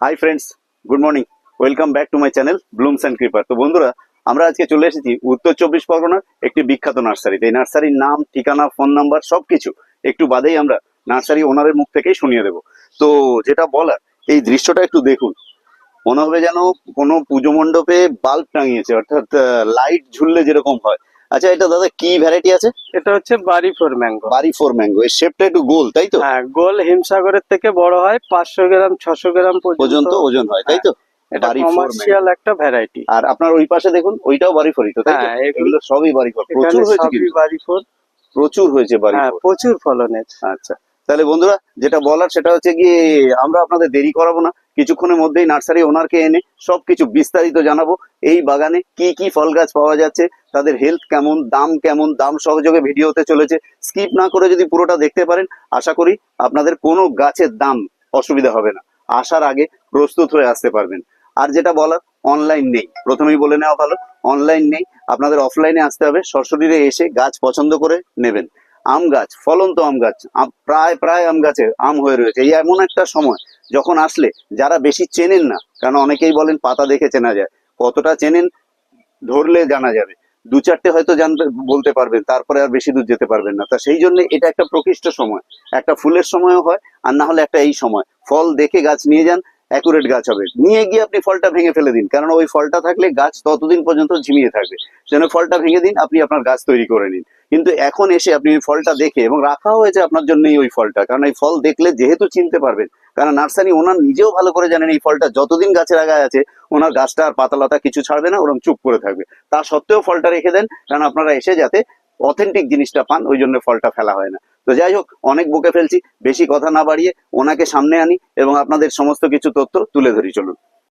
Hi friends, good morning. Welcome back to my channel blooms and creeper. তো বন্ধুরা, আমরা আজকে চলে এসেছি উত্তর চব্বিশ পরগনার একটি বিখ্যাত নার্সারিতে। এই নার্সারির নাম, ঠিকানা, ফোন নাম্বার সবকিছু একটু বাদেই আমরা নার্সারি ওনারের মুখ থেকেই শুনিয়ে দেবো। তো যেটা বলার, এই দৃশ্যটা একটু দেখুন। মনে হবে যেন কোনো পুজো মণ্ডপে বাল্ব টাঙিয়েছে, অর্থাৎ লাইট ঝুললে যেরকম হয়। আচ্ছা, এটা দাদা কি ভ্যারাইটি আছে? এটা হচ্ছে বাড়ি ফোর ম্যাঙ্গো। বাড়ি ফোর ম্যাঙ্গো। এর শেপটা একটু গোল, তাই তো? হ্যাঁ, গোল হিমসাগরের থেকে বড় হয়, 500 গ্রাম 600 গ্রাম পর্যন্ত পর্যন্ত ওজন হয়, তাই তো? এটা বাড়ি ফোর ম্যাঙ্গো। কমার্শিয়াল একটা ভ্যারাইটি। আর আপনার ওই পাশে দেখুন, ওইটাও বাড়ি ফোরই তো, তাই তো? হ্যাঁ, এগুলো সবই বাড়ি ফোর। এখানে প্রচুর হয়েছে সবই কিন্তু, বাড়ি ফোর। প্রচুর হয়েছে বাড়ি হ্যাঁ, ফোর। প্রচুর ফলনের। আচ্ছা, তাহলে বন্ধুরা যেটা বলার সেটা হচ্ছে গিয়ে, আমরা আপনাদের দেরি করাবো না, কিছুক্ষণের মধ্যেই নার্সারি ওনারকে এনে সবকিছু বিস্তারিত জানাবো। এই বাগানে কি কি ফল গাছ পাওয়া যাচ্ছে, তাদের হেলথ কেমন, দাম সহযোগে ভিডিওতে চলেছে। স্কিপ না করে যদি পুরোটা দেখতে পারেন, আশা করি আপনাদের কোনো গাছের দাম অসুবিধা হবে না। আসার আগে প্রস্তুত হয়ে আসতে পারবেন। আর যেটা বলার, অনলাইন নেই, প্রথমেই বলে নেওয়া ভালো। অনলাইন নেই, আপনাদের অফলাইনে আসতে হবে। সরাসরি এসে গাছ পছন্দ করে নেবেন। আম গাছ, ফলন্ত আম গাছ, প্রায় প্রায় আম গাছে আম হয়ে রয়েছে। এই এমন একটা সময় যখন আসলে যারা বেশি চেনেন না, কারণ অনেকেই বলেন পাতা দেখে চেনা যায়, কতটা চেনেন ধরলে জানা যাবে। দু চারটে হয়তো জানতে বলতে পারবেন, তারপরে আর বেশি দূর যেতে পারবেন না। তা সেই জন্য এটা একটা প্রকৃষ্ট সময়, একটা ফুলের সময়ও হয়, আর না হলে একটা এই সময় ফল দেখে গাছ নিয়ে যান। অ্যাকুরেট গাছ হবে, নিয়ে গিয়ে আপনি ফলটা ভেঙে ফেলে দিন, কারণ ওই ফলটা থাকলে গাছ ততদিন পর্যন্ত ঝিমিয়ে থাকবে। সেজন্য ফলটা ভেঙে দিন, আপনি আপনার গাছ তৈরি করে নিন। কিন্তু এখন এসে আপনি ওই ফলটা দেখে, এবং রাখা হয়েছে আপনার জন্যই ওই ফলটা, কারণ এই ফল দেখলে যেহেতু চিনতে পারবেন, কারণ নার্সারি ওনার নিজেও ভালো করে জানেন এই ফলটা যতদিন গাছের আগায় আছে ওনার গাছটা আর পাতালতা কিছু ছাড়বে না, ওরকম চুপ করে থাকবে। তা সত্ত্বেও ফলটা রেখে দেন, কারণ আপনারা এসে যাতে অথেন্টিক জিনিসটা পান, ওই জন্য ফলটা ফেলা হয় না। তো যাই হোক, অনেক বকে ফেলছি, বেশি কথা না বাড়িয়ে ওনাকে সামনে আনি এবং আপনাদের সমস্ত কিছু তথ্য তুলে ধরি, চলুন।